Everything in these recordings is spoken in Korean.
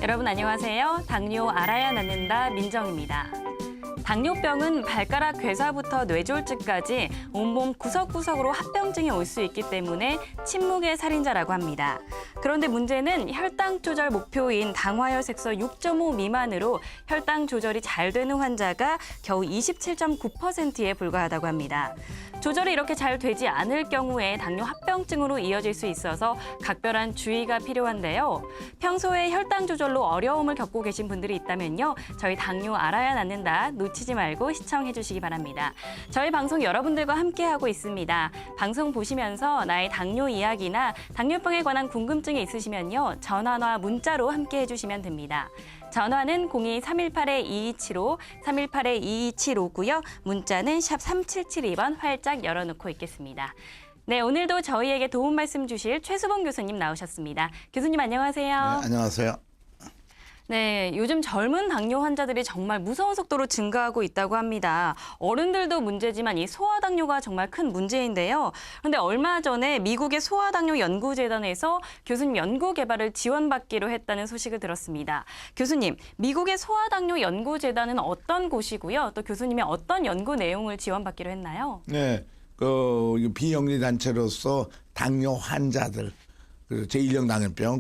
여러분 안녕하세요. 당뇨 알아야 낫는다 민정입니다. 당뇨병은 발가락 괴사부터 뇌졸중까지 온몸 구석구석으로 합병증이 올 수 있기 때문에 침묵의 살인자라고 합니다. 그런데 문제는 혈당 조절 목표인 당화혈 색소 6.5 미만으로 혈당 조절이 잘 되는 환자가 겨우 27.9%에 불과하다고 합니다. 조절이 이렇게 잘 되지 않을 경우에 당뇨 합병증으로 이어질 수 있어서 각별한 주의가 필요한데요. 평소에 혈당 조절로 어려움을 겪고 계신 분들이 있다면요. 저희 당뇨 알아야 낫는다 놓치지 말고 시청해 주시기 바랍니다. 저희 방송 여러분들과 함께하고 있습니다. 방송 보시면서 나의 당뇨 이야기나 당뇨병에 관한 궁금증이 있으시면요. 전화나 문자로 함께해 주시면 됩니다. 전화는 02-318-2275, 318-2275고요. 문자는 샵 3772번 활짝 열어놓고 있겠습니다. 네, 오늘도 저희에게 도움 말씀 주실 최수봉 교수님 나오셨습니다. 교수님 안녕하세요. 네, 안녕하세요. 네, 요즘 젊은 당뇨 환자들이 정말 무서운 속도로 증가하고 있다고 합니다. 어른들도 문제지만 이 소아당뇨가 정말 큰 문제인데요. 그런데 얼마 전에 미국의 소아당뇨 연구재단에서 교수님 연구 개발을 지원받기로 했다는 소식을 들었습니다. 교수님, 미국의 소아당뇨 연구재단은 어떤 곳이고요? 또 교수님이 어떤 연구 내용을 지원받기로 했나요? 네, 비영리 단체로서 당뇨 환자들, 그리고 제1형 당뇨병,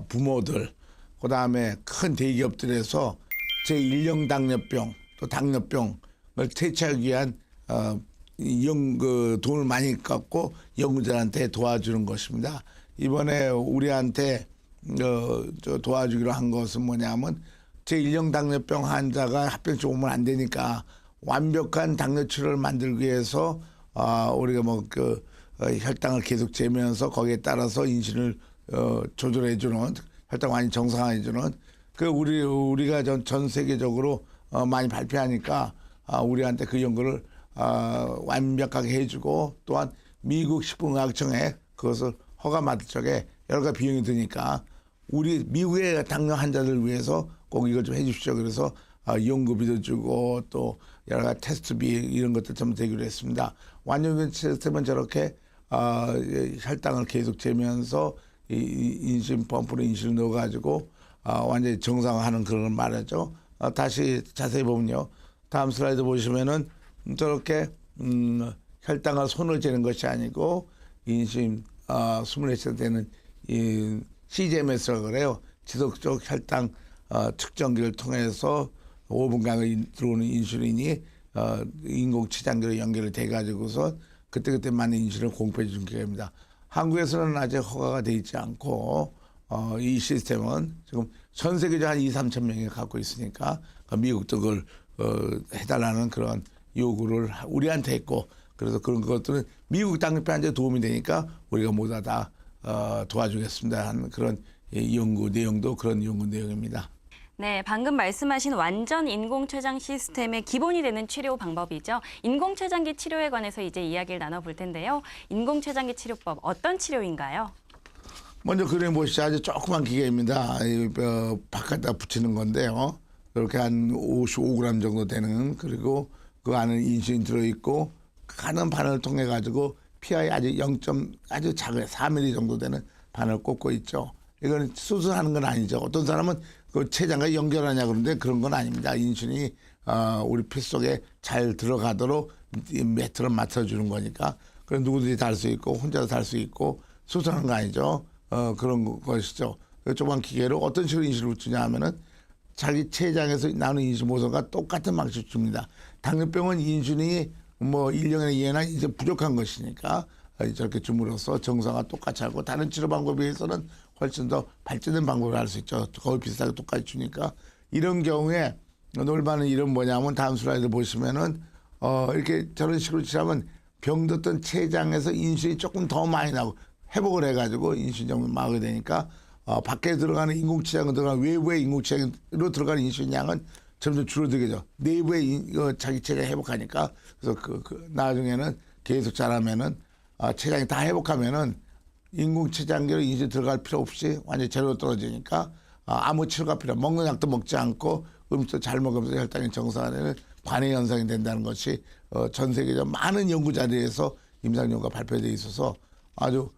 부모들, 그다음에 큰 대기업들에서 제1형 당뇨병, 또 당뇨병을 퇴치하기 위한 돈을 많이 갖고 연구자한테 도와주는 것입니다. 이번에 우리한테 도와주기로 한 것은 뭐냐면 제1형 당뇨병 환자가 합병증 오면 안 되니까 완벽한 당뇨 치료를 만들기 위해서 우리가 혈당을 계속 재면서 거기에 따라서 인슐린을 조절해주는 혈당 많이 정상화해주는 우리가 전 세계적으로 많이 발표하니까 우리한테 그 연구를 완벽하게 해주고 또한 미국 식품의약청에 그것을 허가받을 적에 여러 가지 비용이 드니까 우리 미국의 당뇨 환자들을 위해서 꼭 이걸 좀 해주십시오. 그래서 연구비도 주고 또 여러 가지 테스트비 이런 것들 좀 되기로 했습니다. 완전 시스템은 저렇게 혈당을 계속 재면서 인슐린 펌프로 인슐린 넣어가지고 완전히 정상화하는 그런 말이죠. 다시 자세히 보면요. 다음 슬라이드 보시면은 저렇게 혈당을 손을 재는 것이 아니고 인슐린 24시간 되는 CGMS라고 그래요. 지속적 혈당 측정기를 통해서 5분간 들어오는 인슐린이 인공치장기로 연결이 돼가지고서 그때그때 맞는 인슐린을 공급해 주는 기계입니다. 한국에서는 아직 허가가 돼 있지 않고 이 시스템은 지금 전 세계적으로 한 2-3천 명이 갖고 있으니까 미국도 그걸 해달라는 그런 요구를 우리한테 했고 그래서 그런 것들은 미국 당뇨병 환자에 도움이 되니까 우리가 모두 다 도와주겠습니다 하는 그런 연구 내용도 그런 연구 내용입니다. 네, 방금 말씀하신 완전 인공췌장 시스템의 기본이 되는 치료 방법이죠. 인공췌장기 치료에 관해서 이제 이야기를 나눠볼 텐데요. 인공췌장기 치료법 어떤 치료인가요? 먼저 그림 보시죠. 아주 조그만 기계입니다. 바깥에다 붙이는 건데요. 이렇게 한 55g 정도 되는 그리고 그 안에 인슐린 들어있고 가는 바늘을 통해 가지고 피하에 아주 아주 작은 4mm 정도 되는 바늘을 꽂고 있죠. 이건 수술하는 건 아니죠. 어떤 사람은 그 췌장과 연결하냐 그러는데 그런 건 아닙니다. 인슐린이 우리 피 속에 잘 들어가도록 매트를 맞춰주는 거니까 그런 누구든지 달 수 있고 혼자도 달 수 있고 수술하는 거 아니죠. 그런 것이죠. 조그만 기계로 어떤 식으로 인슐린을 주냐 하면은 자기 췌장에서 나오는 인슐린 모성과 똑같은 방식으로 줍니다. 당뇨병은 인슐린이 1년에 2회나 이제 부족한 것이니까 저렇게 줌으로써 정상화 똑같이 하고 다른 치료 방법에 비해서는 훨씬 더 발전된 방법을 할 수 있죠. 거의 비슷하게 똑같이 주니까 이런 경우에 놀만한 일은 뭐냐면 다음 슬라이드 보시면은 이렇게 저런 식으로 치라면 병들었던 췌장에서 인슐린이 조금 더 많이 나고 회복을 해가지고 인슐린 정도 막게 되니까 밖에 들어가는 인공췌장으로 들어가는 외부의 인공췌장으로 들어가는 인슐린 양은 점점 줄어들게죠. 내부에 자기 췌장 회복하니까 그래서 나중에는 계속 잘하면은 췌장이 다 회복하면은 인공췌장기로 인슐린 들어갈 필요 없이 완전히 제로 떨어지니까 아무 치료가 필요 없고 먹는 약도 먹지 않고 음식도 잘 먹으면서 혈당이 정상화되는 관해 현상이 된다는 것이 전 세계적 많은 연구 자료에서 임상 연구가 발표되어 있어서 아주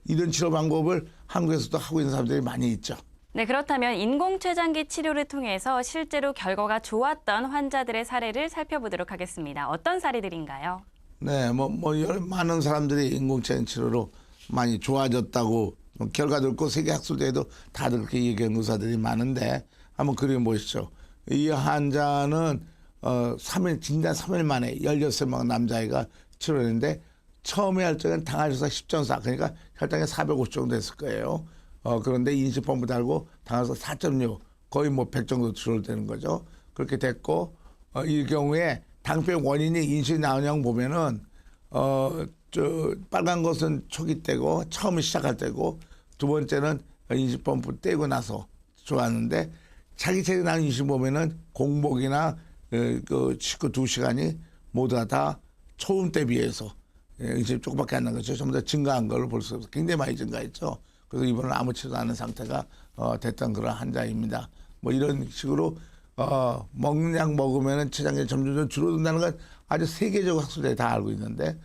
이런 치료 방법을 한국에서도 하고 있는 사람들이 많이 있죠. 네, 그렇다면 인공췌장기 치료를 통해서 실제로 결과가 좋았던 환자들의 사례를 살펴보도록 하겠습니다. 어떤 사례들인가요? 네, 많은 사람들이 인공체형 치료로 많이 좋아졌다고 결과도 있고 세계 학술대회도 다들 그렇게 얘기하는 의사들이 많은데 한번 그려보시죠. 이 환자는 3일, 진단 3일 만에 16명 남자아이가 치료했는데 처음에 혈전은 당화혈사 10.4, 그러니까 혈당이 450 정도 됐을 거예요. 그런데 인식펌프 달고 당화혈사 4.6, 거의 100 정도 줄어드는 거죠. 그렇게 됐고 이 경우에 당뇨병 원인이 인식이 나오냐고 보면은 빨간 것은 초기 때고 처음에 시작할 때고 두 번째는 인식펌프 떼고 나서 좋았는데 차기체에 나온 인식 보면은 공복이나 그 식후 2시간이 모두 다 초음 때 비해서 인식이 조금밖에 안 난 거죠. 전부 다 증가한 걸 볼 수 없어요. 굉장히 많이 증가했죠. 그래서 이번은 아무 치료도 안 하는 상태가 됐던 그런 환자입니다. 뭐 이런 식으로 먹는 약 먹으면 췌장이 점점 줄어든다는 건 아주 세계적으로 학술들이 다 알고 있는데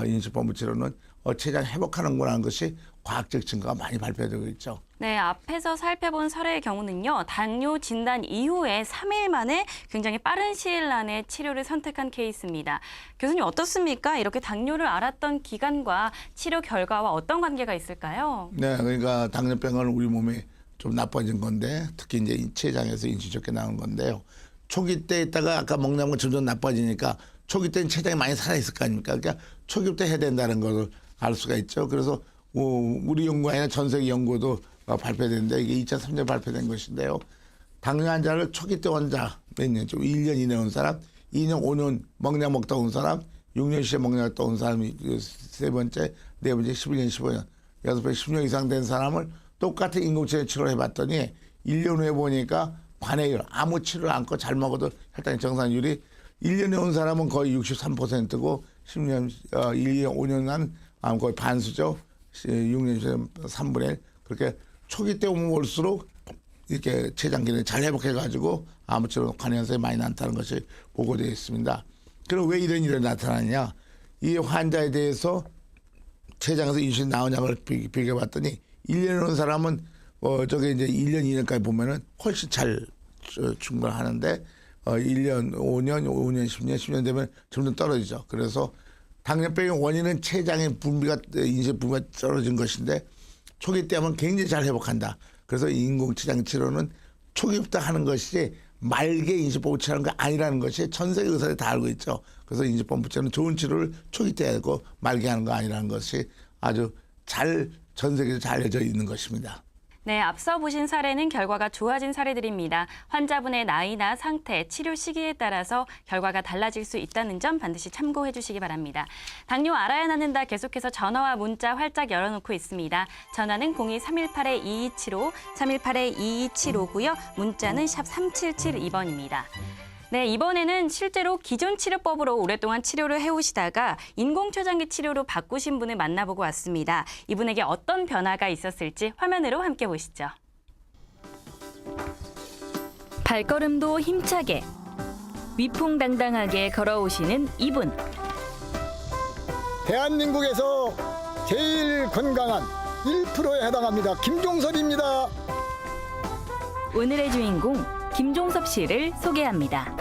인식펌프 치료는 췌장 회복하는구나 하는 것이 과학적 증거가 많이 발표되고 있죠. 네, 앞에서 살펴본 사례의 경우는요. 당뇨 진단 이후에 3일 만에 굉장히 빠른 시일 안에 치료를 선택한 케이스입니다. 교수님 어떻습니까? 이렇게 당뇨를 알았던 기간과 치료 결과와 어떤 관계가 있을까요? 네, 그러니까 당뇨병은 우리 몸에 좀 나빠진 건데 특히 이제 췌장에서 인식 좋게 나온 건데요. 초기 때 있다가 아까 먹는 건 점점 나빠지니까 초기 때는 췌장이 많이 살아있을 거 아닙니까? 그러니까 초기부터 해야 된다는 것을 알 수가 있죠. 그래서 우리 연구가 아니라 전 세계 연구도 발표됐는데 이게 2003년에 발표된 것인데요. 당뇨 환자를 초기 때 환자 몇 년, 좀 1년 이내 온 사람, 2년, 5년 먹냐 먹다 온 사람, 6년 씩 먹냐 먹다 온 사람이 세 번째, 네 번째 11년, 15년, 여섯 번 10년 이상 된 사람을 똑같은 인공체형 치료를 해봤더니 1년 후에 보니까 관해율, 아무 치료를 않고 잘 먹어도 혈당 정상률이 1년에 온 사람은 거의 63%고 10년, 1년, 5년 난 거의 반수죠. 6년 3분의 1. 그렇게 초기 때 오면 올수록 이렇게 췌장 기능이 잘 회복해가지고 아무 치료 관해현상이 많이 나타나는 것이 보고되어 있습니다. 그럼 왜 이런 일이 나타나냐? 이 환자에 대해서 췌장에서 인슐린 나오냐를 비교해봤더니 1년에 온 사람은 저게 이제 1년, 2년까지 보면은 훨씬 잘 충분하는데 1년, 5년, 5년, 10년, 10년 되면 점점 떨어지죠. 그래서 당뇨병의 원인은 췌장의 분비가 인슐린 분비가 떨어진 것인데 초기 때 하면 굉장히 잘 회복한다. 그래서 인공췌장 치료는 초기부터 하는 것이 말게 인슐린 치료하는 거 아니라는 것이 전 세계 의사들이 다 알고 있죠. 그래서 인슐린 치료는 좋은 치료를 초기 때 하고 말게 하는 거 아니라는 것이 아주 잘 전 세계에서 잘 알려져 있는 것입니다. 네, 앞서 보신 사례는 결과가 좋아진 사례들입니다. 환자분의 나이나 상태, 치료 시기에 따라서 결과가 달라질 수 있다는 점 반드시 참고해 주시기 바랍니다. 당뇨 알아야 나는다 계속해서 전화와 문자 활짝 열어놓고 있습니다. 전화는 02-318-2275, 318-2275고요. 문자는 샵 3772번입니다. 네, 이번에는 실제로 기존 치료법으로 오랫동안 치료를 해오시다가 인공췌장기 치료로 바꾸신 분을 만나보고 왔습니다. 이분에게 어떤 변화가 있었을지 화면으로 함께 보시죠. 발걸음도 힘차게, 위풍당당하게 걸어오시는 이분. 대한민국에서 제일 건강한 1%에 해당합니다. 김종섭입니다. 오늘의 주인공 김종섭 씨를 소개합니다.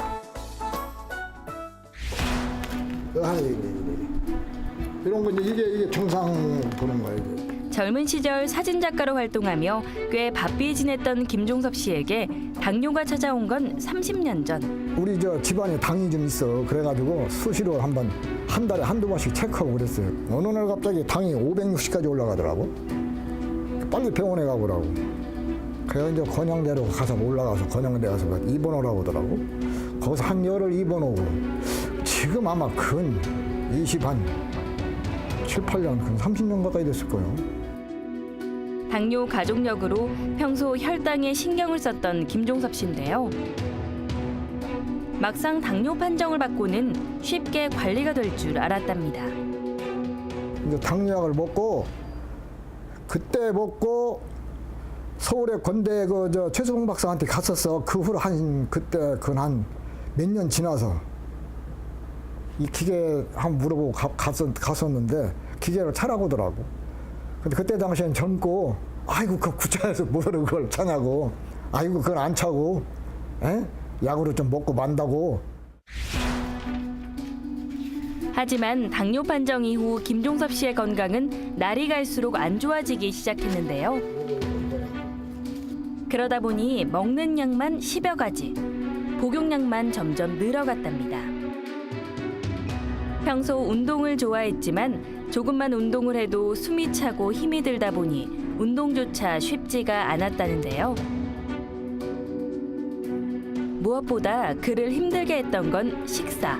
이런 거 이게 정상 보는 거예요. 이게. 젊은 시절 사진작가로 활동하며 꽤 바삐 지냈던 김종섭 씨에게 당뇨가 찾아온 건 30년 전. 우리 저 집안에 당이 좀 있어. 그래가지고 수시로 한 달에 한두 번씩 체크하고 그랬어요. 어느 날 갑자기 당이 560까지 올라가더라고. 빨리 병원에 가보라고. 그래서 이제 건양대로 가서 올라가서 건양대 가서 입원하라고 하더라고. 거기서 한 열흘 입원하고 지금 아마 근 7, 8년, 근 30년 가까이 됐을 거예요. 당뇨 가족력으로 평소 혈당에 신경을 썼던 김종섭 씨인데요. 막상 당뇨 판정을 받고는 쉽게 관리가 될 줄 알았답니다. 이제 당뇨약을 그때 먹고 서울의 건대 최수봉 박사한테 갔었어. 그 후로 그때 한 몇 년 지나서 이 기계 한번 물어보고 갔었는데 기계를 차라고 하더라고. 근데 그때 당시엔 젊고 아이고 그 구차해서 뭐를 그걸 차냐고. 아이고 그걸 안 차고 에? 약으로 좀 먹고 만다고. 하지만 당뇨 판정 이후 김종섭 씨의 건강은 날이 갈수록 안 좋아지기 시작했는데요. 그러다 보니 먹는 약만 10여 가지, 복용량만 점점 늘어갔답니다. 평소 운동을 좋아했지만 조금만 운동을 해도 숨이 차고 힘이 들다 보니 운동조차 쉽지가 않았다는데요. 무엇보다 그를 힘들게 했던 건 식사.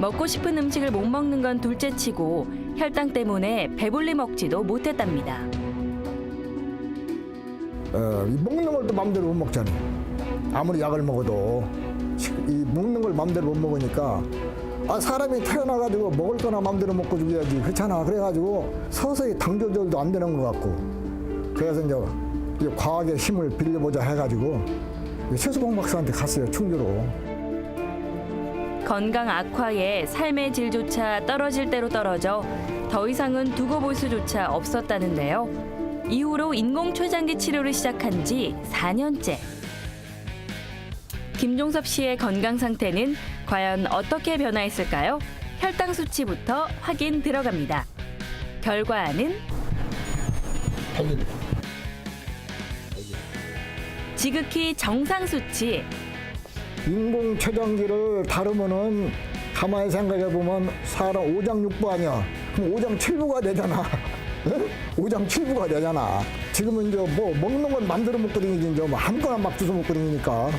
먹고 싶은 음식을 못 먹는 건 둘째치고 혈당 때문에 배불리 먹지도 못했답니다. 이 먹는 걸 또 맘대로 못 먹잖아. 아무리 약을 먹어도 이 먹는 걸 맘대로 못 먹으니까 사람이 태어나가지고 먹을 거나 맘대로 먹고 죽여야지. 그렇잖아. 그래가지고 서서히 당 조절도 안 되는 것 같고. 그래서 이제 과학의 힘을 빌려보자 해가지고 최수봉 박사한테 갔어요. 충주로. 건강 악화에 삶의 질조차 떨어질 대로 떨어져 더 이상은 두고 볼 수조차 없었다는데요. 이후로 인공췌장기 치료를 시작한 지 4년째. 김종섭 씨의 건강 상태는 과연 어떻게 변화했을까요? 혈당 수치부터 확인 들어갑니다. 결과는 지극히 정상 수치. 인공췌장기를 다루면은 가만히 생각해보면 사람 5장 6부 아니야. 그럼 5장 7부가 되잖아. 5장 7부가 되잖아. 지금은 이제 뭐 먹는 건 만들어 먹고 다니지 이제 뭐 아무거나 막 주워 먹고 다니니까.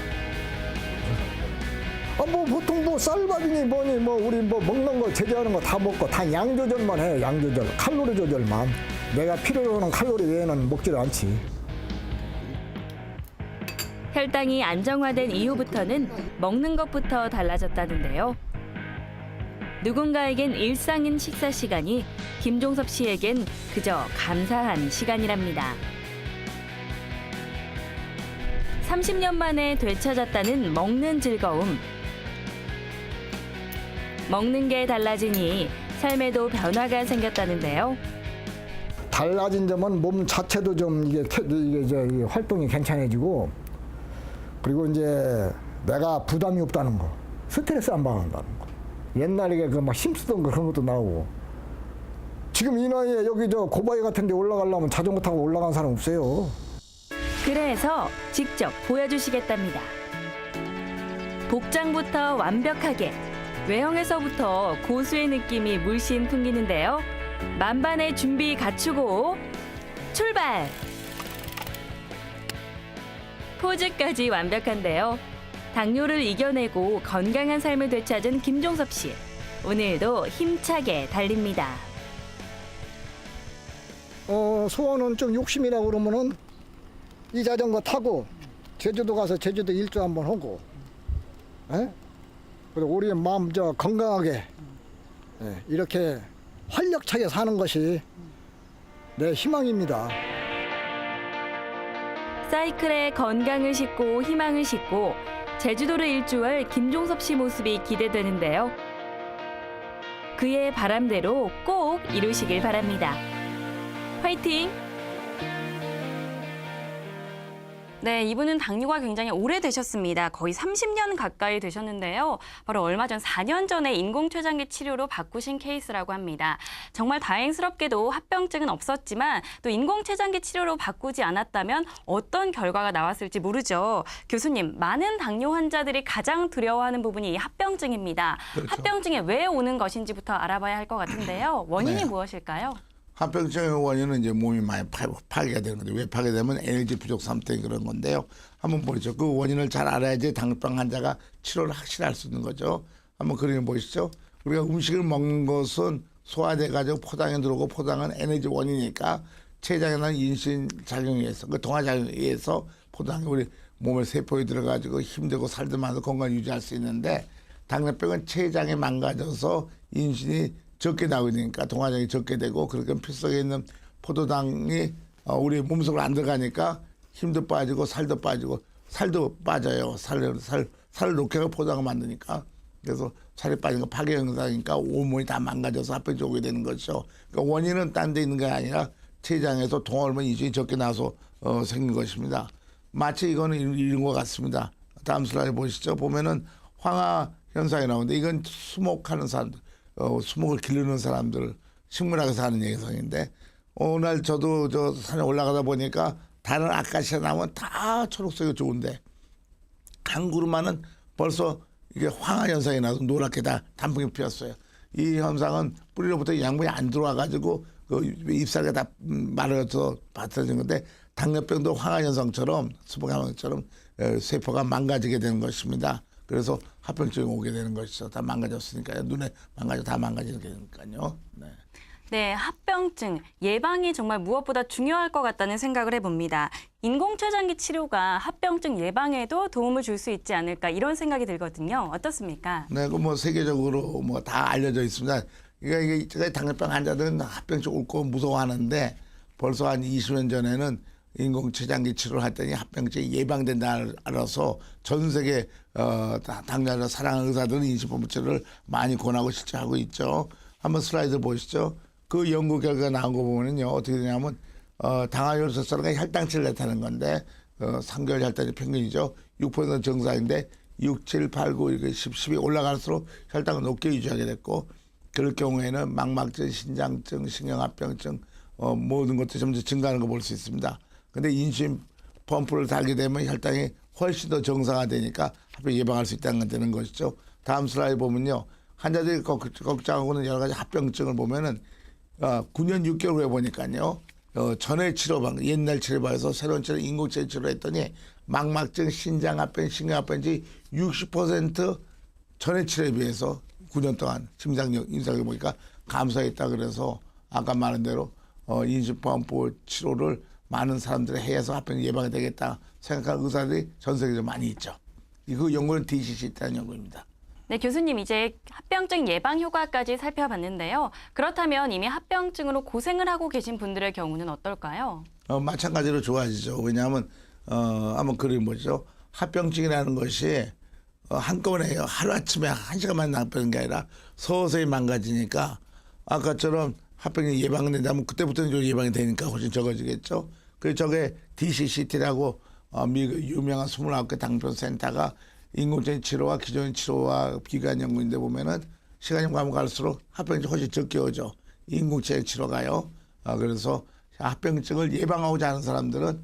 뭐 보통 뭐 쌀밥이니 뭐니 뭐 우리 뭐 먹는 거 제조하는 거 다 먹고 다 양 조절만 해. 양 조절, 칼로리 조절만. 내가 필요로 하는 칼로리 외에는 먹지를 않지. 혈당이 안정화된 이후부터는 먹는 것부터 달라졌다는데요. 누군가에겐 일상인 식사 시간이 김종섭 씨에겐 그저 감사한 시간이랍니다. 30년 만에 되찾았다는 먹는 즐거움. 먹는 게 달라지니 삶에도 변화가 생겼다는데요. 달라진 점은 몸 자체도 좀 이게 이제 활동이 괜찮아지고, 그리고 이제 내가 부담이 없다는 거, 스트레스 안 받는다는 거. 옛날에 그 막 힘쓰던 거 그런 것도 나오고. 지금 이 나이에 여기 저 고바위 같은 데 올라가려면 자전거 타고 올라간 사람 없어요. 그래서 직접 보여주시겠답니다. 복장부터 완벽하게, 외형에서부터 고수의 느낌이 물씬 풍기는데요. 만반의 준비 갖추고 출발! 포즈까지 완벽한데요. 당뇨를 이겨내고 건강한 삶을 되찾은 김종섭 씨. 오늘도 힘차게 달립니다. 소원은 좀 욕심이라고 그러면은 이 자전거 타고 제주도 가서 제주도 일주 한번 하고, 그리고 우리 마음 저 건강하게 이렇게 활력차게 사는 것이 내 희망입니다. 사이클에 건강을 싣고 희망을 싣고 제주도를 일주할 김종섭 씨 모습이 기대되는데요. 그의 바람대로 꼭 이루시길 바랍니다. 화이팅! 네, 이분은 당뇨가 굉장히 오래되셨습니다. 거의 30년 가까이 되셨는데요. 바로 얼마 전 4년 전에 인공췌장기 치료로 바꾸신 케이스라고 합니다. 정말 다행스럽게도 합병증은 없었지만 또 인공췌장기 치료로 바꾸지 않았다면 어떤 결과가 나왔을지 모르죠. 교수님, 많은 당뇨 환자들이 가장 두려워하는 부분이 이 합병증입니다. 그렇죠. 합병증이 왜 오는 것인지부터 알아봐야 할 것 같은데요. 원인이 네. 무엇일까요? 합병증의 원인은 이제 몸이 많이 파괴가 되는 건데, 왜 파괴되면 에너지 부족 상태 때문에 그런 건데요. 한번 보시죠. 그 원인을 잘 알아야지 당뇨병 환자가 치료를 확실히 할 수 있는 거죠. 한번 그림 보시죠. 우리가 음식을 먹는 것은 소화돼 가지고 포장에 들어오고, 포장은 에너지 원이니까 췌장에 나는 인슐린 작용에 의해서, 그 동화 작용에 의해서 포장이 우리 몸의 세포에 들어가지고 힘들고 살도 많아서 건강 유지할 수 있는데, 당뇨병은 췌장이 망가져서 인슐린이 적게 나오게 되니까 동화장이 적게 되고, 그렇게 필속에 있는 포도당이 우리 몸속으로 안 들어가니까 힘도 빠지고 살도 빠지고, 살도 빠져요. 살을 녹여서 포도당을 만드니까. 그래서 살이 빠진 거 파괴 현상이니까 온몸이 다 망가져서 합병증이 오게 되는 거죠. 그러니까 원인은 딴 데 있는 게 아니라 췌장에서 동호르몬 이중이 적게 나서 생긴 것입니다. 마치 이거는 이런 것 같습니다. 다음 슬라이드 보시죠. 보면은 황화 현상이 나오는데 이건 수목하는 사람들, 수목을 기르는 사람들, 식물학에서 하는 얘기성인데 오늘 저도 저 산에 올라가다 보니까 다른 아카시아 나무는 다 초록색이 좋은데 한 그루만은 벌써 이게 황화 현상이 나서 노랗게 다 단풍이 피었어요. 이 현상은 뿌리로부터 양분이 안 들어와 가지고 그 잎사귀가 다 마르서 받쳐진 건데 당뇨병도 황화 현상처럼 수목 현상처럼 세포가 망가지게 되는 것입니다. 그래서 합병증이 오게 되는 것이죠. 다 망가졌으니까요. 눈에 망가져 다 망가지게 되니까요. 네. 네, 합병증 예방이 정말 무엇보다 중요할 것 같다는 생각을 해봅니다. 인공췌장기 치료가 합병증 예방에도 도움을 줄 수 있지 않을까 이런 생각이 들거든요. 어떻습니까? 네, 그 뭐 세계적으로 뭐 다 알려져 있습니다. 그러니까 이게 당뇨병 환자들은 합병증 올 거 무서워하는데 벌써 한 20년 전에는 인공췌장기 치료를 했더니 합병증이 예방된다 알아서 전 세계 당뇨를 사랑하는 의사들은 인식보험 치료를 많이 권하고 실제 하고 있죠. 한번 슬라이드 보시죠. 그 연구 결과 나온 거 보면은요 어떻게 되냐면 당화혈소가 혈당치를 나타내는 건데 3개월 혈당이 평균이죠. 6% 정상인데 6, 7, 8, 9, 이렇게 10, 10이 올라갈수록 혈당을 높게 유지하게 됐고 그럴 경우에는 망막증, 신장증, 신경합병증 모든 것들이 점점 증가하는 거 볼 수 있습니다. 근데 인슐린 펌프를 달게 되면 혈당이 훨씬 더 정상화되니까 합병 예방할 수 있다는 건 되는 것이죠. 다음 슬라이드 보면요. 환자들이 걱정하고는 여러 가지 합병증을 보면은 9년 6개월 후에 보니까요. 전에 치료방 옛날 치료방에서 새로운 치료 인공체 치료했더니 망막증, 신장합병, 신경합병이 60% 전에 치료에 비해서 9년 동안 심장력 인상해 보니까 감소했다 그래서 아까 말한 대로 인슐린펌프 치료를 많은 사람들이 해서 합병 예방이 되겠다 생각하는 의사들이 전 세계적으로 많이 있죠. 그 연구는 DCC 있다는 연구입니다. 네, 교수님 이제 합병증 예방 효과까지 살펴봤는데요. 그렇다면 이미 합병증으로 고생을 하고 계신 분들의 경우는 어떨까요? 마찬가지로 좋아지죠. 왜냐하면 한번 그림 보죠. 합병증이라는 것이 한꺼번에 하루아침에 1시간만 나쁘는 게 아니라 서서히 망가지니까 아까처럼 합병이 예방된다면 그때부터는 좀 예방이 되니까 훨씬 적어지겠죠. 그래서 저게 DCCT라고 미국 유명한 29개 당뇨 센터가 인공적인 치료와 기존의 치료와 비교한 연구인데 보면은 시간이 가면 갈수록 합병증이 훨씬 적게 오죠. 인공지능 치료가요. 그래서 합병증을 예방하고자 하는 사람들은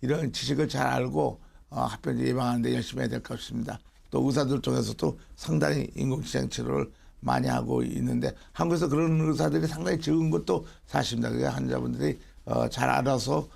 이런 지식을 잘 알고 합병증 예방하는 데 열심히 해야 될 것입니다. 또 의사들 중에서도 상당히 인공지능 치료를 많이 하고 있는데 한국에서 그런 의사들이 상당히 적은 것도 사실입니다. 그게 환자분들이 잘 알아서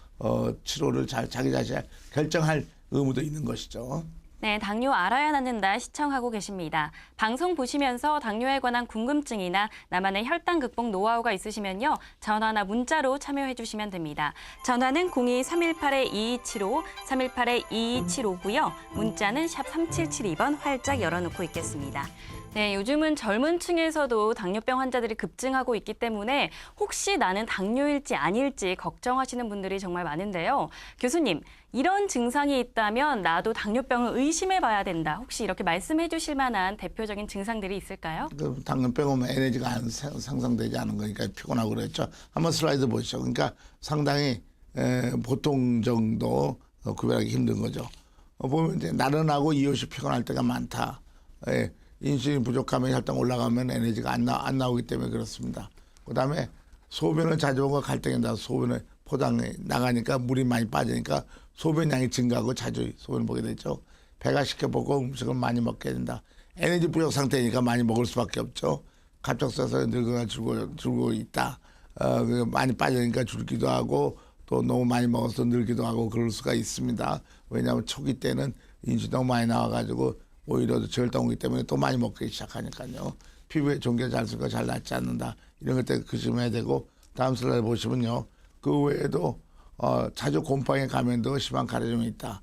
치료를 잘 자기 자신이 결정할 의무도 있는 것이죠. 네, 당뇨 알아야 낫는다 시청하고 계십니다. 방송 보시면서 당뇨에 관한 궁금증이나 나만의 혈당 극복 노하우가 있으시면요. 전화나 문자로 참여해 주시면 됩니다. 전화는 02-318-2275, 318-2275고요. 문자는 샵 3772번 활짝 열어놓고 있겠습니다. 네, 요즘은 젊은 층에서도 당뇨병 환자들이 급증하고 있기 때문에 혹시 나는 당뇨일지 아닐지 걱정하시는 분들이 정말 많은데요. 교수님, 이런 증상이 있다면 나도 당뇨병을 의심해 봐야 된다. 혹시 이렇게 말씀해 주실 만한 대표적인 증상들이 있을까요? 당뇨병 오면 에너지가 안 상상되지 않은 거니까 피곤하고 그랬죠. 한번 슬라이드 보시죠. 그러니까 상당히 보통 정도 구별하기 힘든 거죠. 보면 이제 나른하고 이웃이 피곤할 때가 많다. 인슐린 부족하면 혈당 올라가면 에너지가 안 나오기 때문에 그렇습니다. 그다음에 소변을 자주 먹고 갈등이 나서 소변을 포장에 나가니까 물이 많이 빠지니까 소변량이 증가하고 자주 소변을 보게 되죠. 배가 시켜보고 음식을 많이 먹게 된다. 에너지 부족 상태니까 많이 먹을 수밖에 없죠. 갑작스러워서 늙거나 줄고 있다. 많이 빠지니까 줄기도 하고 또 너무 많이 먹어서 늙기도 하고 그럴 수가 있습니다. 왜냐하면 초기 때는 인슐린이 너무 많이 나와가지고 오히려 저혈당 오기 때문에 또 많이 먹기 시작하니까요. 피부에 종괴 잘 쓰고 잘 낫지 않는다. 이런 것들 조심해야 되고 다음 슬라이드 보시면요. 그 외에도 자주 곰팡이 감염도 심한 가려움이 있다.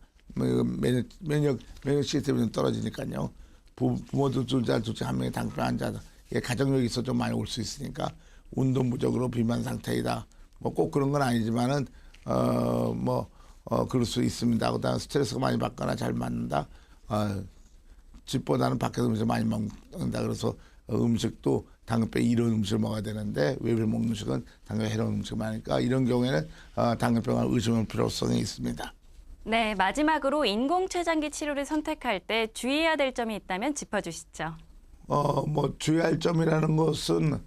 면역 시스템이 떨어지니까요. 부모들 둘째 한 명이 당뇨 환자다. 이게 가정력이 있어 좀 많이 올 수 있으니까 운동 부족으로 비만 상태이다. 뭐 꼭 그런 건 아니지만은 그럴 수 있습니다. 그다음 스트레스가 많이 받거나 잘 맞는다. 집보다는 밖에서 음식 많이 먹는다. 그래서 음식도 당뇨병 이로운 음식을 먹어야 되는데 외부에 먹는 음식은 당뇨 해로운 음식 많으니까 이런 경우에는 당뇨병을 의심할 필요성이 있습니다. 네, 마지막으로 인공췌장기 치료를 선택할 때 주의해야 될 점이 있다면 짚어주시죠. 뭐 주의할 점이라는 것은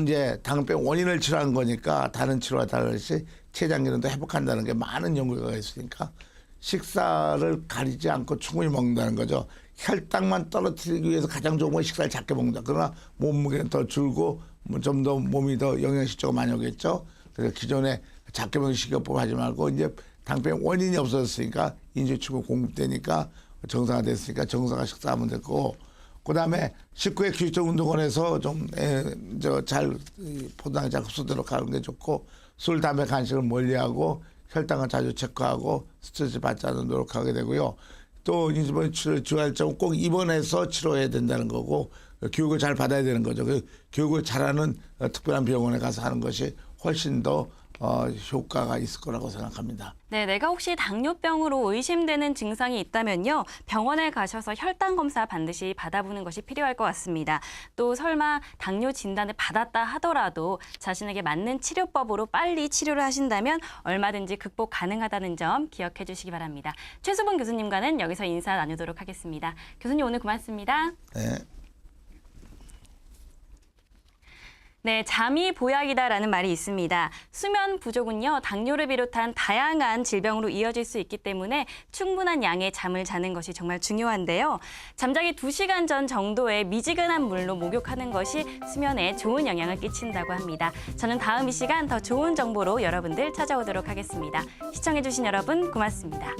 이제 당뇨병 원인을 치료하는 거니까 다른 치료와 다르듯이 췌장기능도 회복한다는 게 많은 연구가 있으니까 식사를 가리지 않고 충분히 먹는다는 거죠. 혈당만 떨어뜨리기 위해서 가장 좋은 건 식사를 작게 먹는다. 그러나 몸무게는 더 줄고 좀 더 몸이 더 영양실조가 많이 오겠죠. 그래서 기존에 작게 먹는 식이요법 하지 말고 이제 당뇨병 원인이 없어졌으니까 인지치고 공급되니까 정상화 됐으니까 정상화 식사하면 되고 그다음에 식후에 규칙적 운동원에서 좀 잘 포도당이 잘 흡수되도록 하는 게 좋고 술, 담배, 간식을 멀리하고 혈당을 자주 체크하고 스트레스 받지 않는 노력하게 되고요. 또 이번 치료 주의할 점은 꼭 입원해서 치료해야 된다는 거고 교육을 잘 받아야 되는 거죠. 그 교육을 잘하는 특별한 병원에 가서 하는 것이 훨씬 더 효과가 있을 거라고 생각합니다. 네, 내가 혹시 당뇨병으로 의심되는 증상이 있다면요. 병원에 가셔서 혈당 검사 반드시 받아보는 것이 필요할 것 같습니다. 또 설마 당뇨 진단을 받았다 하더라도 자신에게 맞는 치료법으로 빨리 치료를 하신다면 얼마든지 극복 가능하다는 점 기억해 주시기 바랍니다. 최수봉 교수님과는 여기서 인사 나누도록 하겠습니다. 교수님 오늘 고맙습니다. 네. 네, 잠이 보약이다라는 말이 있습니다. 수면 부족은요, 당뇨를 비롯한 다양한 질병으로 이어질 수 있기 때문에 충분한 양의 잠을 자는 것이 정말 중요한데요. 잠자기 2시간 전 정도의 미지근한 물로 목욕하는 것이 수면에 좋은 영향을 끼친다고 합니다. 저는 다음 이 시간 더 좋은 정보로 여러분들 찾아오도록 하겠습니다. 시청해주신 여러분 고맙습니다.